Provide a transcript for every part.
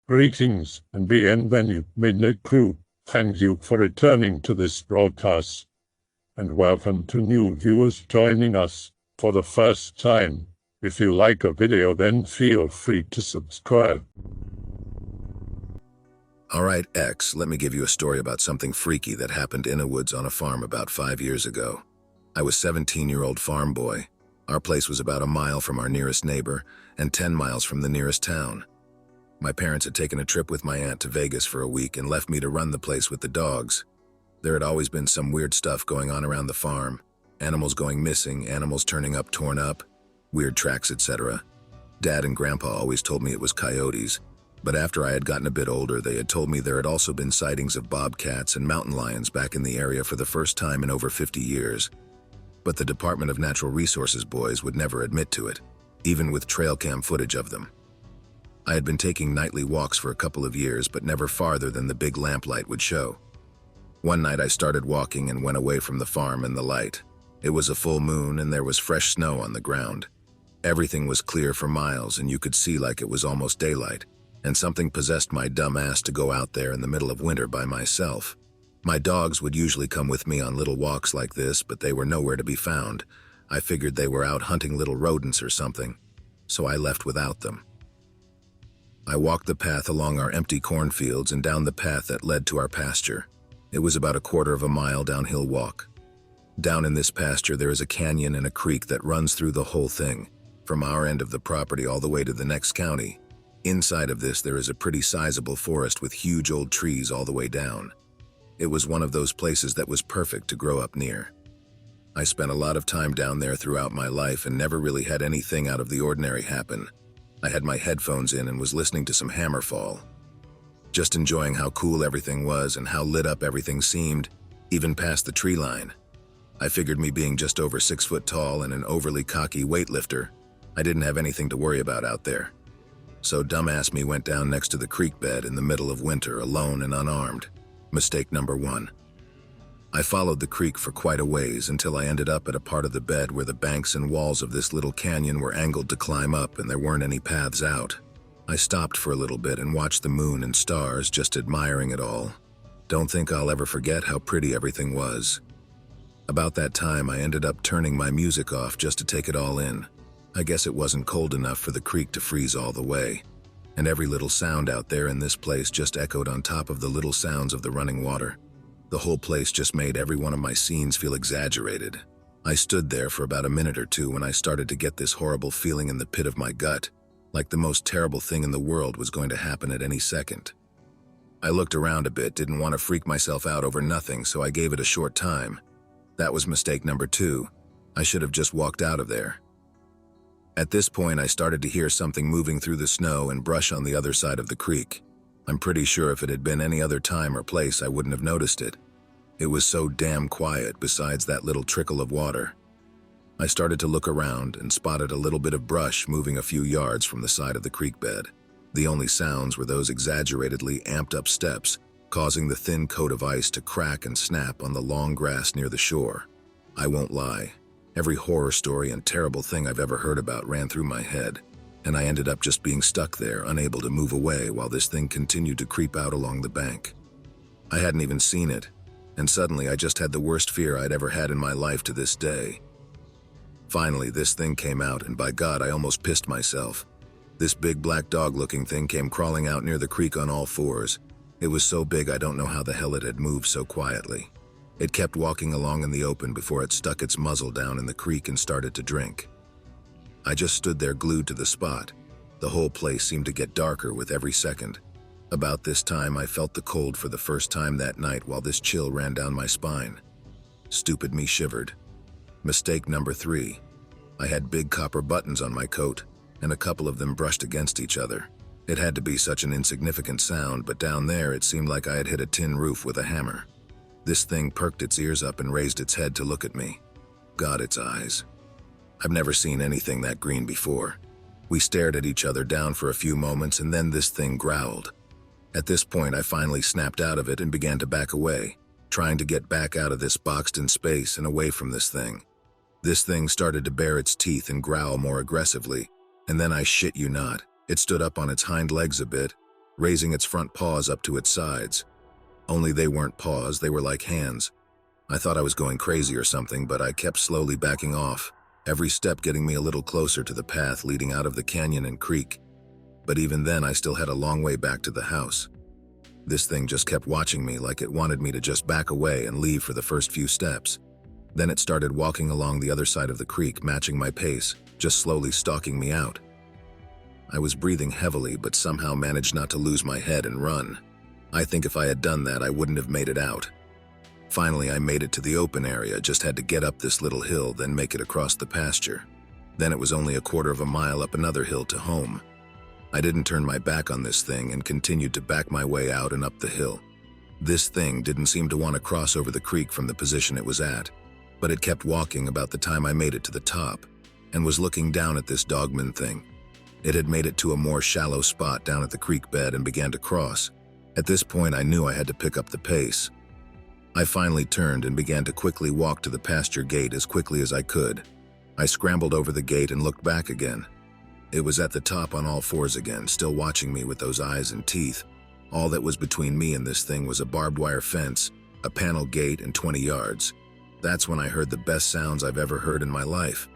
Greetings and bienvenue, Midnight Crew. Thank you for returning to this broadcast, and welcome to new viewers joining us for the first time. If you like a video, then feel free to subscribe. Alright, X, let me give you a story about something freaky that happened in Innawoods on a farm about 5 years ago. I was 17-year-old farm boy. Our place was about a mile from our nearest neighbor and 10 miles from the nearest town. My parents had taken a trip with my aunt to Vegas for a week and left me to run the place with the dogs. There had always been some weird stuff going on around the farm. Animals going missing, animals turning up torn up, weird tracks, etc. Dad and Grandpa always told me it was coyotes, but after I had gotten a bit older, they had told me there had also been sightings of bobcats and mountain lions back in the area for the first time in over 50 years. But the Department of Natural Resources boys would never admit to it, even with trail cam footage of them. I had been taking nightly walks for a couple of years, but never farther than the big lamplight would show. One night I started walking and went away from the farm and the light. It was a full moon and there was fresh snow on the ground. Everything was clear for miles and you could see like it was almost daylight, and something possessed my dumb ass to go out there in the middle of winter by myself. My dogs would usually come with me on little walks like this, but they were nowhere to be found. I figured they were out hunting little rodents or something, so I left without them. I walked the path along our empty cornfields and down the path that led to our pasture. It was about a quarter of a mile downhill walk. Down in this pasture there is a canyon and a creek that runs through the whole thing, from our end of the property all the way to the next county. Inside of this there is a pretty sizable forest with huge old trees all the way down. It was one of those places that was perfect to grow up near. I spent a lot of time down there throughout my life and never really had anything out of the ordinary happen. I had my headphones in and was listening to some Hammerfall. Just enjoying how cool everything was and how lit up everything seemed, even past the tree line. I figured me being just over 6 foot tall and an overly cocky weightlifter, I didn't have anything to worry about out there. So dumbass me went down next to the creek bed in the middle of winter alone and unarmed. Mistake number 1. I followed the creek for quite a ways until I ended up at a part of the bed where the banks and walls of this little canyon were angled to climb up and there weren't any paths out. I stopped for a little bit and watched the moon and stars, just admiring it all. Don't think I'll ever forget how pretty everything was. About that time, I ended up turning my music off just to take it all in. I guess it wasn't cold enough for the creek to freeze all the way, and every little sound out there in this place just echoed on top of the little sounds of the running water. The whole place just made every one of my scenes feel exaggerated. I stood there for about a minute or two when I started to get this horrible feeling in the pit of my gut, like the most terrible thing in the world was going to happen at any second. I looked around a bit, didn't want to freak myself out over nothing, so I gave it a short time. That was mistake number 2. I should have just walked out of there. At this point, I started to hear something moving through the snow and brush on the other side of the creek. I'm pretty sure if it had been any other time or place, I wouldn't have noticed it. It was so damn quiet besides that little trickle of water. I started to look around and spotted a little bit of brush moving a few yards from the side of the creek bed. The only sounds were those exaggeratedly amped up steps, causing the thin coat of ice to crack and snap on the long grass near the shore. I won't lie, every horror story and terrible thing I've ever heard about ran through my head, and I ended up just being stuck there, unable to move away while this thing continued to creep out along the bank. I hadn't even seen it, and suddenly I just had the worst fear I'd ever had in my life to this day. Finally, this thing came out, and by God, I almost pissed myself. This big black dog-looking thing came crawling out near the creek on all fours. It was so big I don't know how the hell it had moved so quietly. It kept walking along in the open before it stuck its muzzle down in the creek and started to drink. I just stood there glued to the spot. The whole place seemed to get darker with every second. About this time, I felt the cold for the first time that night while this chill ran down my spine. Stupid me shivered. Mistake number 3. I had big copper buttons on my coat, and a couple of them brushed against each other. It had to be such an insignificant sound, but down there it seemed like I had hit a tin roof with a hammer. This thing perked its ears up and raised its head to look at me. God, its eyes. I've never seen anything that green before. We stared at each other down for a few moments and then this thing growled. At this point I finally snapped out of it and began to back away, trying to get back out of this boxed-in space and away from this thing. This thing started to bare its teeth and growl more aggressively, and then I shit you not, it stood up on its hind legs a bit, raising its front paws up to its sides. Only they weren't paws, they were like hands. I thought I was going crazy or something, but I kept slowly backing off, every step getting me a little closer to the path leading out of the canyon and creek. But even then, I still had a long way back to the house. This thing just kept watching me like it wanted me to just back away and leave for the first few steps. Then it started walking along the other side of the creek, matching my pace, just slowly stalking me out. I was breathing heavily, but somehow managed not to lose my head and run. I think if I had done that, I wouldn't have made it out. Finally, I made it to the open area, just had to get up this little hill, then make it across the pasture. Then it was only a quarter of a mile up another hill to home. I didn't turn my back on this thing and continued to back my way out and up the hill. This thing didn't seem to want to cross over the creek from the position it was at, but it kept walking about the time I made it to the top, and was looking down at this Dogman thing. It had made it to a more shallow spot down at the creek bed and began to cross. At this point, I knew I had to pick up the pace. I finally turned and began to quickly walk to the pasture gate as quickly as I could. I scrambled over the gate and looked back again. It was at the top on all fours again, still watching me with those eyes and teeth. All that was between me and this thing was a barbed wire fence, a panel gate, and 20 yards. That's when I heard the best sounds I've ever heard in my life.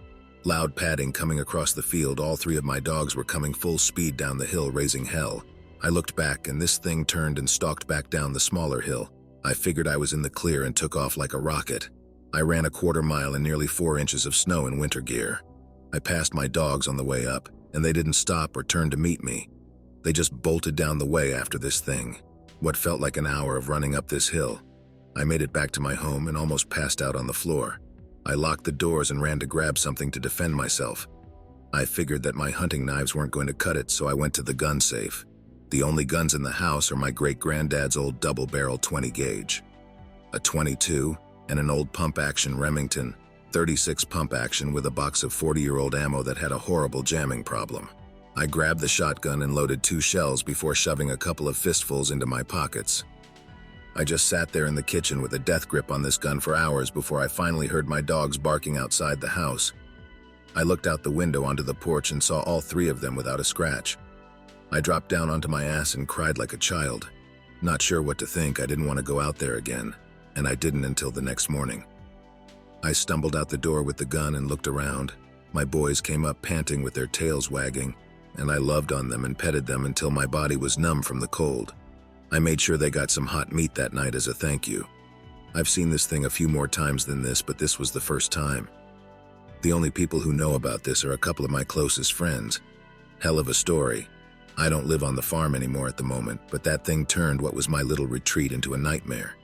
Loud padding coming across the field. All three of my dogs were coming full speed down the hill, raising hell. I looked back and this thing turned and stalked back down the smaller hill. I figured I was in the clear and took off like a rocket. I ran a quarter mile in nearly 4 inches of snow in winter gear. I passed my dogs on the way up, and they didn't stop or turn to meet me. They just bolted down the way after this thing. What felt like an hour of running up this hill. I made it back to my home and almost passed out on the floor. I locked the doors and ran to grab something to defend myself. I figured that my hunting knives weren't going to cut it, so I went to the gun safe. The only guns in the house are my great-granddad's old double-barrel 20-gauge, a 22, and an old pump-action Remington 36 pump-action with a box of 40-year-old ammo that had a horrible jamming problem. I grabbed the shotgun and loaded 2 shells before shoving a couple of fistfuls into my pockets. I just sat there in the kitchen with a death grip on this gun for hours before I finally heard my dogs barking outside the house. I looked out the window onto the porch and saw all 3 of them without a scratch. I dropped down onto my ass and cried like a child. Not sure what to think, I didn't want to go out there again, and I didn't until the next morning. I stumbled out the door with the gun and looked around. My boys came up panting with their tails wagging, and I loved on them and petted them until my body was numb from the cold. I made sure they got some hot meat that night as a thank you. I've seen this thing a few more times than this, but this was the first time. The only people who know about this are a couple of my closest friends. Hell of a story. I don't live on the farm anymore at the moment, but that thing turned what was my little retreat into a nightmare.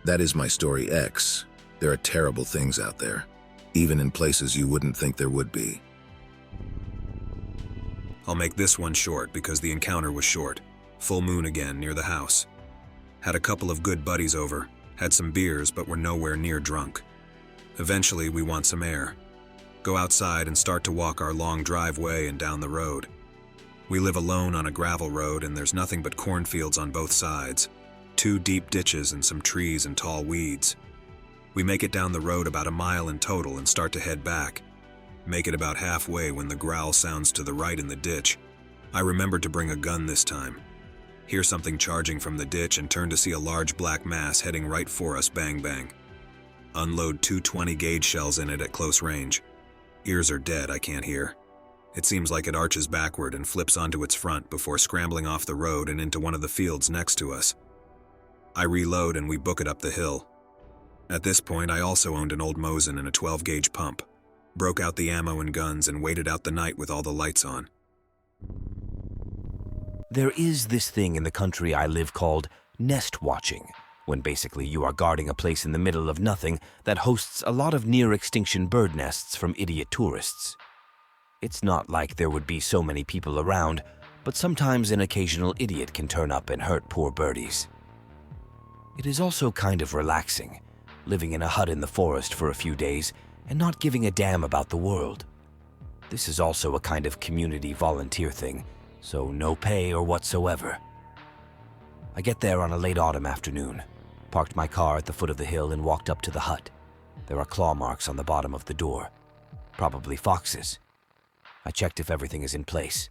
That is my story X. There are terrible things out there, even in places you wouldn't think there would be. I'll make this one short because the encounter was short. Full moon again near the house. Had a couple of good buddies over, had some beers but were nowhere near drunk. Eventually we want some air. Go outside and start to walk our long driveway and down the road. We live alone on a gravel road and there's nothing but cornfields on both sides. 2 deep ditches and some trees and tall weeds. We make it down the road about a mile in total and start to head back. Make it about halfway when the growl sounds to the right in the ditch. I remembered to bring a gun this time. Hear something charging from the ditch and turn to see a large black mass heading right for us, bang bang. Unload 2 20-gauge shells in it at close range. Ears are dead, I can't hear. It seems like it arches backward and flips onto its front before scrambling off the road and into one of the fields next to us. I reload and we book it up the hill. At this point, I also owned an old Mosin and a 12-gauge pump. Broke out the ammo and guns and waited out the night with all the lights on. There is this thing in the country I live called nest watching, when basically you are guarding a place in the middle of nothing that hosts a lot of near-extinction bird nests from idiot tourists. It's not like there would be so many people around, but sometimes an occasional idiot can turn up and hurt poor birdies. It is also kind of relaxing, living in a hut in the forest for a few days and not giving a damn about the world. This is also a kind of community volunteer thing, so no pay or whatsoever. I get there on a late autumn afternoon, parked my car at the foot of the hill and walked up to the hut. There are claw marks on the bottom of the door, probably foxes. I checked if everything is in place.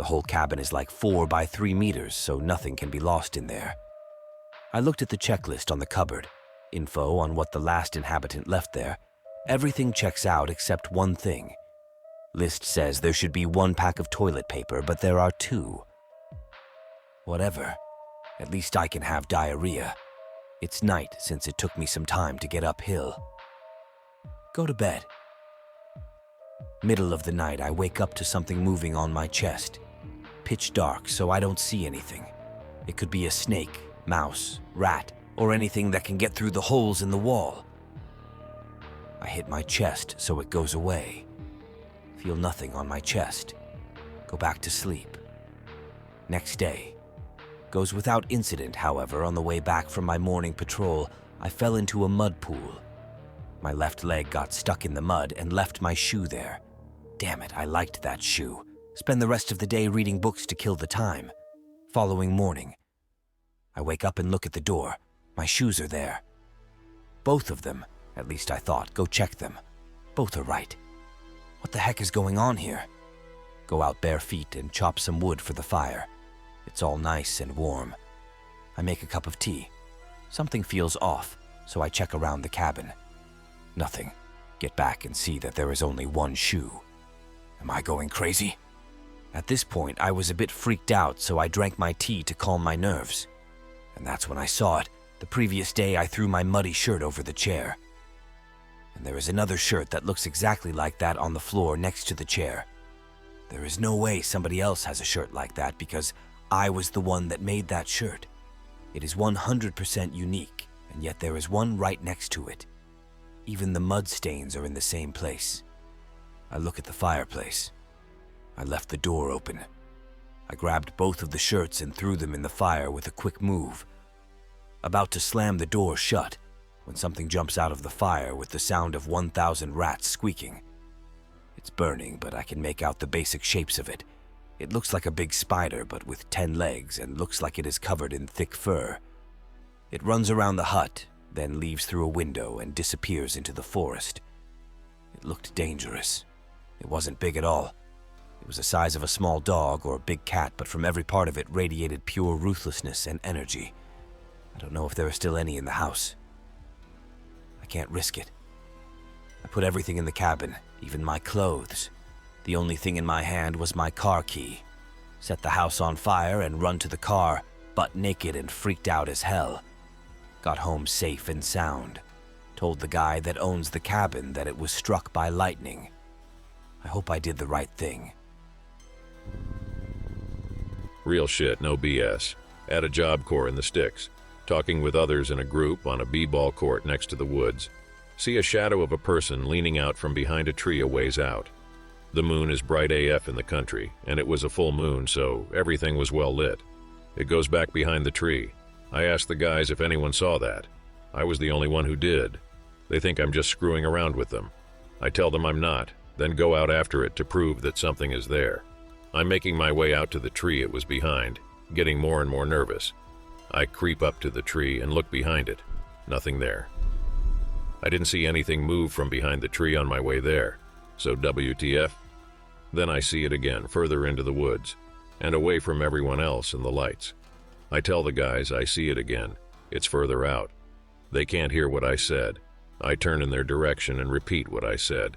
The whole cabin is like 4 by 3 meters, so nothing can be lost in there. I looked at the checklist on the cupboard, info on what the last inhabitant left there. Everything checks out except one thing. List says there should be 1 pack of toilet paper, but there are 2. Whatever. At least I can have diarrhea. It's night since it took me some time to get uphill. Go to bed. Middle of the night, I wake up to something moving on my chest. Pitch dark, so I don't see anything. It could be a snake, mouse, rat, or anything that can get through the holes in the wall. I hit my chest so it goes away. Feel nothing on my chest. Go back to sleep. Next day. Goes without incident, however. On the way back from my morning patrol, I fell into a mud pool. My left leg got stuck in the mud and left my shoe there. Damn it, I liked that shoe. Spend the rest of the day reading books to kill the time. Following morning. I wake up and look at the door. My shoes are there. Both of them, at least I thought. Go check them. Both are right. What the heck is going on here? Go out bare feet and chop some wood for the fire. It's all nice and warm. I make a cup of tea. Something feels off, so I check around the cabin. Nothing. Get back and see that there is only 1 shoe. Am I going crazy? At this point, I was a bit freaked out, so I drank my tea to calm my nerves. And that's when I saw it. The previous day, I threw my muddy shirt over the chair. And there is another shirt that looks exactly like that on the floor next to the chair. There is no way somebody else has a shirt like that because I was the one that made that shirt. It is 100% unique, and yet there is one right next to it. Even the mud stains are in the same place. I look at the fireplace. I left the door open. I grabbed both of the shirts and threw them in the fire with a quick move. About to slam the door shut, when something jumps out of the fire with the sound of 1,000 rats squeaking. It's burning, but I can make out the basic shapes of it. It looks like a big spider, but with 10 legs, and looks like it is covered in thick fur. It runs around the hut, then leaves through a window and disappears into the forest. It looked dangerous. It wasn't big at all. It was the size of a small dog or a big cat, but from every part of it radiated pure ruthlessness and energy. I don't know if there are still any in the house. I can't risk it. I put everything in the cabin, even my clothes. The only thing in my hand was my car key. Set the house on fire and run to the car, butt naked and freaked out as hell. Got home safe and sound. Told the guy that owns the cabin that it was struck by lightning. I hope I did the right thing. Real shit, no BS. At a job corps in the sticks. Talking with others in a group on a b-ball court next to the woods. See a shadow of a person leaning out from behind a tree a ways out. The moon is bright AF in the country, and it was a full moon, so everything was well lit. It goes back behind the tree. I asked the guys if anyone saw that. I was the only one who did. They think I'm just screwing around with them. I tell them I'm not, then go out after it to prove that something is there. I'm making my way out to the tree it was behind, getting more and more nervous. I creep up to the tree and look behind it. Nothing there. I didn't see anything move from behind the tree on my way there. So WTF? Then I see it again, further into the woods, and away from everyone else and the lights. I tell the guys I see it again. It's further out. They can't hear what I said. I turn in their direction and repeat what I said.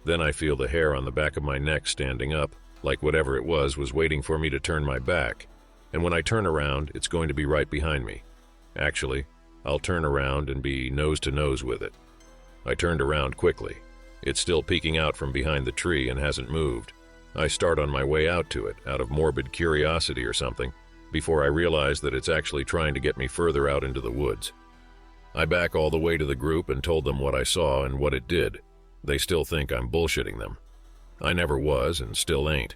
Then I feel the hair on the back of my neck standing up, like whatever it was waiting for me to turn my back. And when I turn around, it's going to be right behind me. Actually, I'll turn around and be nose to nose with it. I turned around quickly. It's still peeking out from behind the tree and hasn't moved. I start on my way out to it, out of morbid curiosity or something, before I realize that it's actually trying to get me further out into the woods. I back all the way to the group and told them what I saw and what it did. They still think I'm bullshitting them. I never was and still ain't.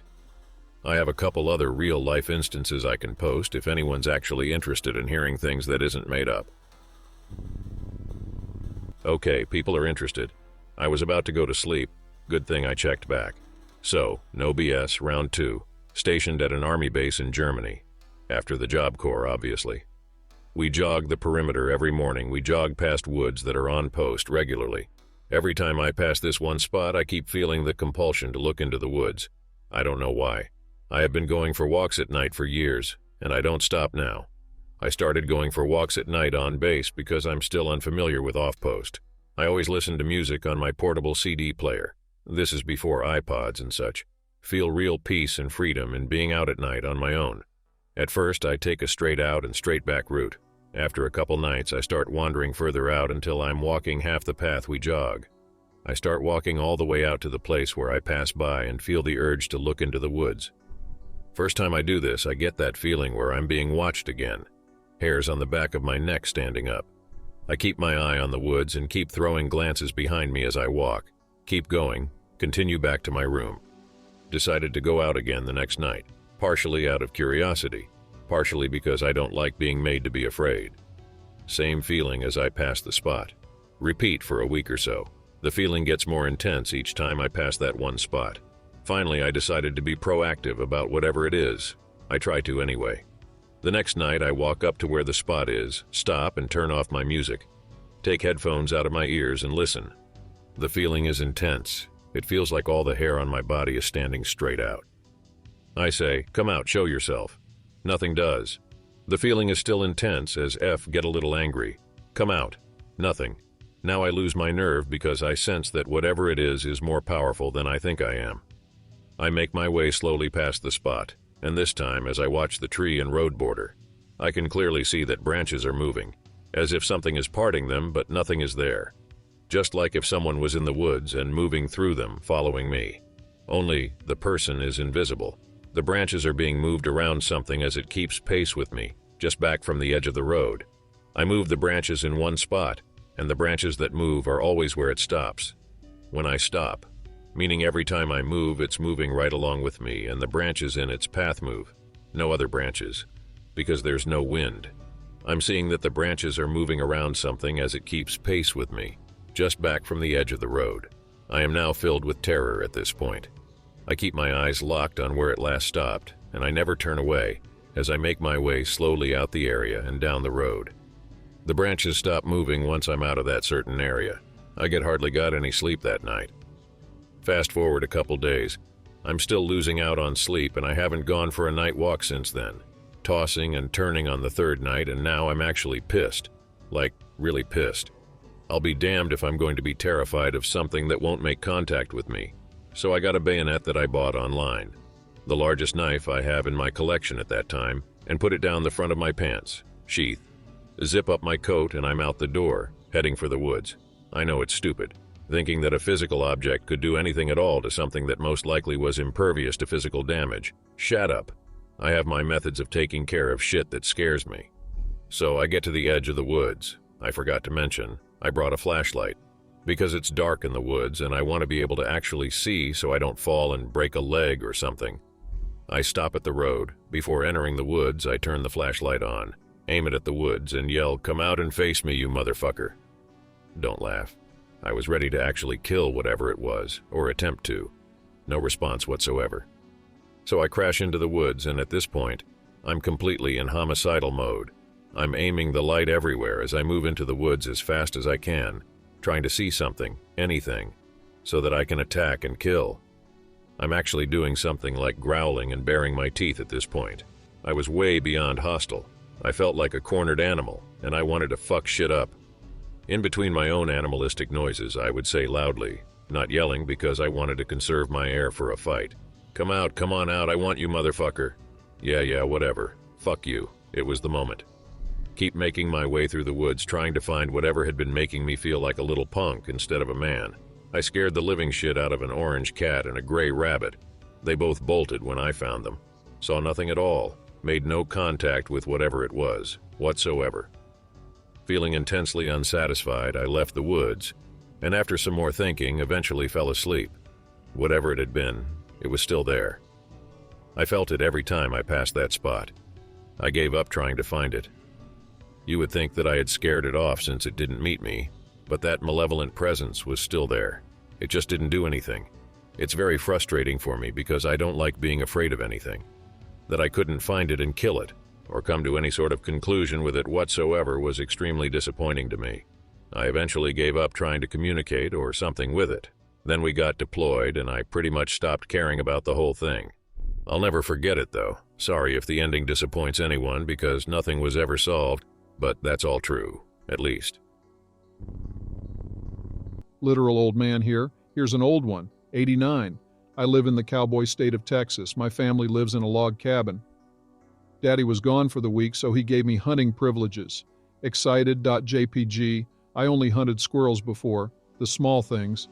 I have a couple other real-life instances I can post if anyone's actually interested in hearing things that isn't made up. Okay, people are interested. I was about to go to sleep. Good thing I checked back. So, no BS, round 2. Stationed at an army base in Germany. After the job corps, obviously. We jog the perimeter every morning. We jog past woods that are on post regularly. Every time I pass this one spot, I keep feeling the compulsion to look into the woods. I don't know why. I have been going for walks at night for years, and I don't stop now. I started going for walks at night on base because I'm still unfamiliar with off-post. I always listen to music on my portable CD player. This is before iPods and such. Feel real peace and freedom in being out at night on my own. At first, I take a straight out and straight back route. After a couple nights, I start wandering further out until I'm walking half the path we jog. I start walking all the way out to the place where I pass by and feel the urge to look into the woods. First time I do this, I get that feeling where I'm being watched again. Hairs on the back of my neck standing up. I keep my eye on the woods and keep throwing glances behind me as I walk. Keep going, continue back to my room. Decided to go out again the next night, partially out of curiosity, partially because I don't like being made to be afraid. Same feeling as I pass the spot. Repeat for a week or so. The feeling gets more intense each time I pass that one spot. Finally, I decided to be proactive about whatever it is. I try to anyway. The next night, I walk up to where the spot is, stop and turn off my music. Take headphones out of my ears and listen. The feeling is intense. It feels like all the hair on my body is standing straight out. I say, "Come out, show yourself." Nothing does. The feeling is still intense as F get a little angry. "Come out." Nothing. Now I lose my nerve because I sense that whatever it is more powerful than I think I am. I make my way slowly past the spot, and this time as I watch the tree and road border, I can clearly see that branches are moving, as if something is parting them, but nothing is there. Just like if someone was in the woods and moving through them, following me. Only the person is invisible. The branches are being moved around something as it keeps pace with me, just back from the edge of the road. I move the branches in one spot, and the branches that move are always where it stops. When I stop, meaning every time I move, it's moving right along with me, and the branches in its path move. No other branches, because there's no wind. I'm seeing that the branches are moving around something as it keeps pace with me, just back from the edge of the road. I am now filled with terror at this point. I keep my eyes locked on where it last stopped, and I never turn away as I make my way slowly out the area and down the road. The branches stop moving once I'm out of that certain area. I hardly got any sleep that night. Fast forward a couple days. I'm still losing out on sleep, and I haven't gone for a night walk since then. Tossing and turning on the third night, and now I'm actually pissed. Like, really pissed. I'll be damned if I'm going to be terrified of something that won't make contact with me. So I got a bayonet that I bought online. The largest knife I have in my collection at that time, and put it down the front of my pants, sheath. Zip up my coat, and I'm out the door, heading for the woods. I know it's stupid, thinking that a physical object could do anything at all to something that most likely was impervious to physical damage. Shut up. I have my methods of taking care of shit that scares me. So I get to the edge of the woods. I forgot to mention, I brought a flashlight. Because it's dark in the woods and I want to be able to actually see so I don't fall and break a leg or something. I stop at the road. Before entering the woods, I turn the flashlight on, aim it at the woods, and yell, "Come out and face me, you motherfucker." Don't laugh. I was ready to actually kill whatever it was, or attempt to. No response whatsoever. So I crash into the woods, and at this point, I'm completely in homicidal mode. I'm aiming the light everywhere as I move into the woods as fast as I can, trying to see something, anything, so that I can attack and kill. I'm actually doing something like growling and baring my teeth at this point. I was way beyond hostile. I felt like a cornered animal, and I wanted to fuck shit up. In between my own animalistic noises, I would say loudly, not yelling because I wanted to conserve my air for a fight. "Come out, come on out, I want you, motherfucker." Yeah, whatever. Fuck you. It was the moment. Keep making my way through the woods, trying to find whatever had been making me feel like a little punk instead of a man. I scared the living shit out of an orange cat and a gray rabbit. They both bolted when I found them. Saw nothing at all. Made no contact with whatever it was, whatsoever. Feeling intensely unsatisfied, I left the woods, and after some more thinking, eventually fell asleep. Whatever it had been, it was still there. I felt it every time I passed that spot. I gave up trying to find it. You would think that I had scared it off since it didn't meet me, but that malevolent presence was still there. It just didn't do anything. It's very frustrating for me because I don't like being afraid of anything. That I couldn't find it and kill it, or come to any sort of conclusion with it whatsoever, was extremely disappointing to me. I eventually gave up trying to communicate or something with it. Then we got deployed and I pretty much stopped caring about the whole thing. I'll never forget it, though. Sorry if the ending disappoints anyone, because nothing was ever solved, but that's all true, at least. Literal old man here. Here's an old one, 89. I live in the cowboy state of Texas. My family lives in a log cabin. Daddy was gone for the week, so he gave me hunting privileges. Excited.jpg. I only hunted squirrels before, the small things.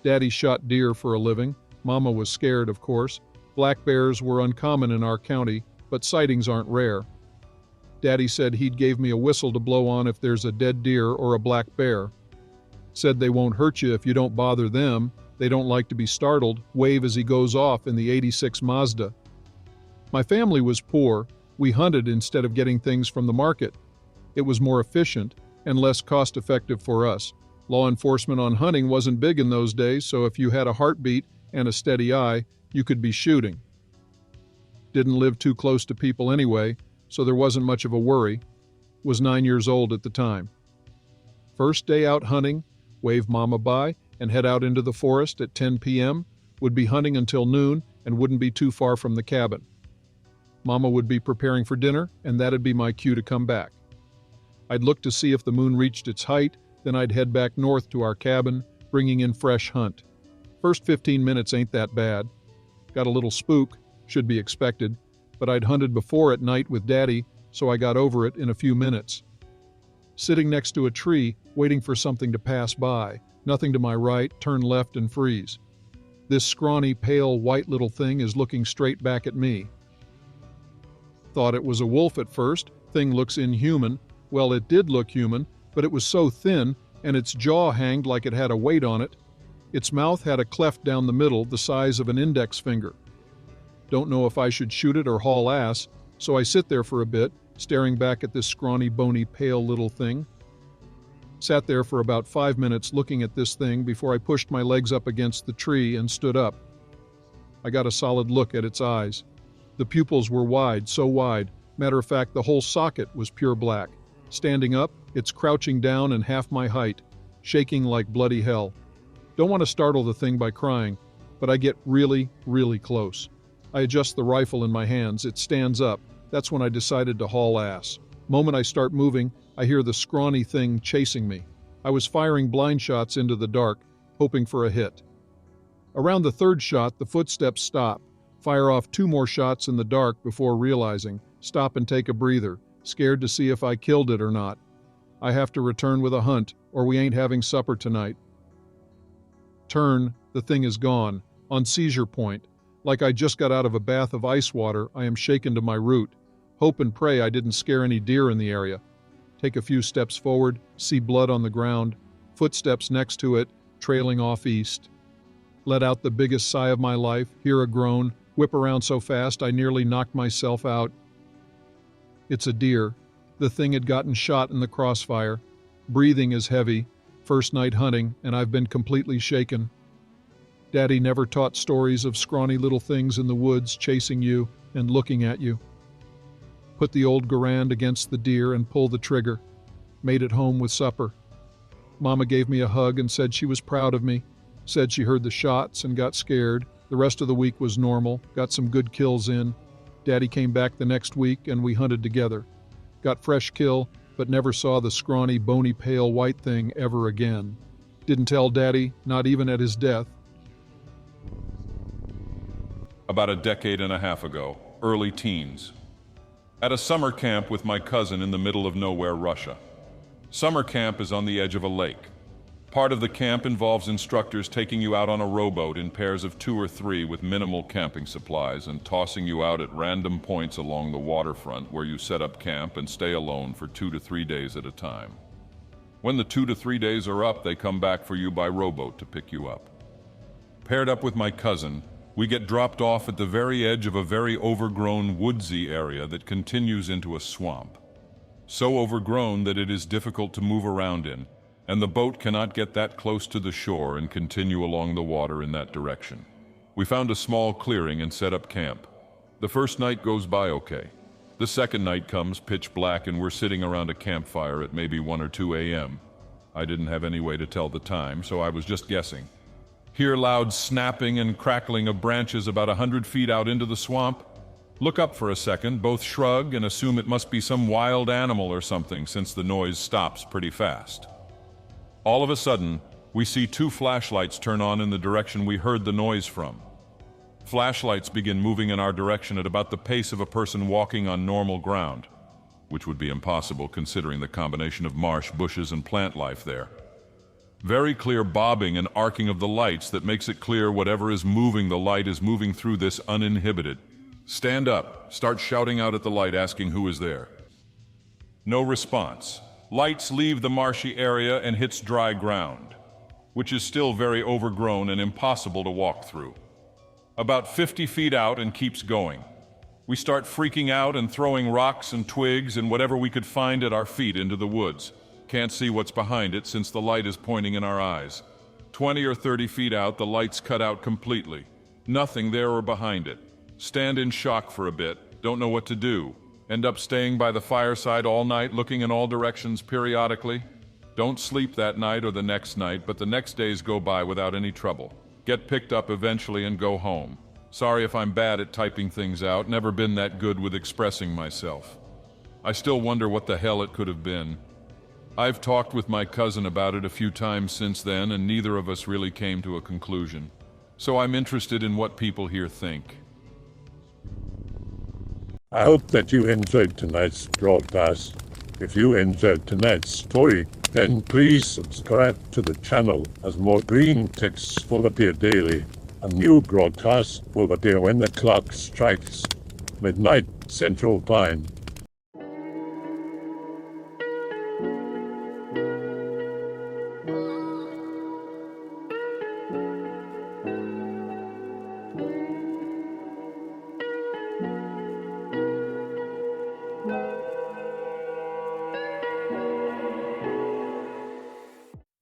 Daddy shot deer for a living. Mama was scared, of course. Black bears were uncommon in our county, but sightings aren't rare. Daddy said he'd gave me a whistle to blow on if there's a dead deer or a black bear. Said they won't hurt you if you don't bother them. They don't like to be startled. Wave as he goes off in the 86 Mazda. My family was poor. We hunted instead of getting things from the market. It was more efficient and less cost-effective for us. Law enforcement on hunting wasn't big in those days, so if you had a heartbeat and a steady eye, you could be shooting. Didn't live too close to people anyway, so there wasn't much of a worry. Was 9 years old at the time. First day out hunting, wave Mama bye, and head out into the forest at 10 p.m., would be hunting until noon and wouldn't be too far from the cabin. Mama would be preparing for dinner, and that'd be my cue to come back. I'd look to see if the moon reached its height, then I'd head back north to our cabin, bringing in fresh hunt. First 15 minutes ain't that bad. Got a little spook, should be expected, but I'd hunted before at night with Daddy, so I got over it in a few minutes. Sitting next to a tree, waiting for something to pass by. Nothing to my right, turn left and freeze. This scrawny, pale, white little thing is looking straight back at me. Thought it was a wolf at first. Thing looks inhuman. Well, it did look human, but it was so thin, and its jaw hanged like it had a weight on it. Its mouth had a cleft down the middle the size of an index finger. Don't know if I should shoot it or haul ass, so I sit there for a bit, staring back at this scrawny, bony, pale little thing. Sat there for about 5 minutes looking at this thing before I pushed my legs up against the tree and stood up. I got a solid look at its eyes. The pupils were wide, so wide. Matter of fact, the whole socket was pure black. Standing up, it's crouching down and half my height, shaking like bloody hell. Don't want to startle the thing by crying, but I get really, really close. I adjust the rifle in my hands. It stands up. That's when I decided to haul ass. Moment I start moving, I hear the scrawny thing chasing me. I was firing blind shots into the dark, hoping for a hit. Around the third shot, the footsteps stop. Fire off 2 more shots in the dark before realizing, stop and take a breather, scared to see if I killed it or not. I have to return with a hunt, or we ain't having supper tonight. Turn, the thing is gone, on seizure point. Like I just got out of a bath of ice water, I am shaken to my root. Hope and pray I didn't scare any deer in the area. Take a few steps forward, see blood on the ground, footsteps next to it, trailing off east. Let out the biggest sigh of my life, hear a groan, whip around so fast I nearly knocked myself out. It's a deer. The thing had gotten shot in the crossfire. Breathing is heavy. First night hunting, and I've been completely shaken. Daddy never taught stories of scrawny little things in the woods chasing you and looking at you. Put the old Garand against the deer and pull the trigger. Made it home with supper. Mama gave me a hug and said she was proud of me. Said she heard the shots and got scared. The rest of the week was normal. Got some good kills in. Daddy came back the next week and we hunted together. Got fresh kill, but never saw the scrawny, bony, pale white thing ever again. Didn't tell Daddy, not even at his death. About a decade and a half ago, early teens. At a summer camp with my cousin in the middle of nowhere, Russia. Summer camp is on the edge of a lake. Part of the camp involves instructors taking you out on a rowboat in pairs of 2 or 3 with minimal camping supplies and tossing you out at random points along the waterfront where you set up camp and stay alone for 2 to 3 days at a time. When the 2 to 3 days are up, they come back for you by rowboat to pick you up. Paired up with my cousin, we get dropped off at the very edge of a very overgrown woodsy area that continues into a swamp. So overgrown that it is difficult to move around in, and the boat cannot get that close to the shore and continue along the water in that direction. We found a small clearing and set up camp. The first night goes by okay. The second night comes pitch black and we're sitting around a campfire at maybe 1 or 2 a.m. I didn't have any way to tell the time, so I was just guessing. Hear loud snapping and crackling of branches about 100 feet out into the swamp. Look up for a second, both shrug and assume it must be some wild animal or something since the noise stops pretty fast. All of a sudden, we see two flashlights turn on in the direction we heard the noise from. Flashlights begin moving in our direction at about the pace of a person walking on normal ground, which would be impossible considering the combination of marsh, bushes, and plant life there. Very clear bobbing and arcing of the lights that makes it clear whatever is moving the light is moving through this uninhibited. Stand up, start shouting out at the light asking who is there. No response. Lights leave the marshy area and hits dry ground, which is still very overgrown and impossible to walk through. About 50 feet out and keeps going. We start freaking out and throwing rocks and twigs and whatever we could find at our feet into the woods. Can't see what's behind it since the light is pointing in our eyes. 20 or 30 feet out, the lights cut out completely. Nothing there or behind it. Stand in shock for a bit, don't know what to do. End up staying by the fireside all night, looking in all directions periodically. Don't sleep that night or the next night, but the next days go by without any trouble. Get picked up eventually and go home. Sorry if I'm bad at typing things out, never been that good with expressing myself. I still wonder what the hell it could have been. I've talked with my cousin about it a few times since then, and neither of us really came to a conclusion. So I'm interested in what people here think. I hope that you enjoyed tonight's broadcast. If you enjoyed tonight's story, then please subscribe to the channel as more green texts will appear daily. A new broadcast will appear when the clock strikes midnight Central Time.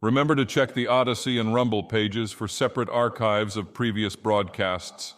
Remember to check the Odyssey and Rumble pages for separate archives of previous broadcasts.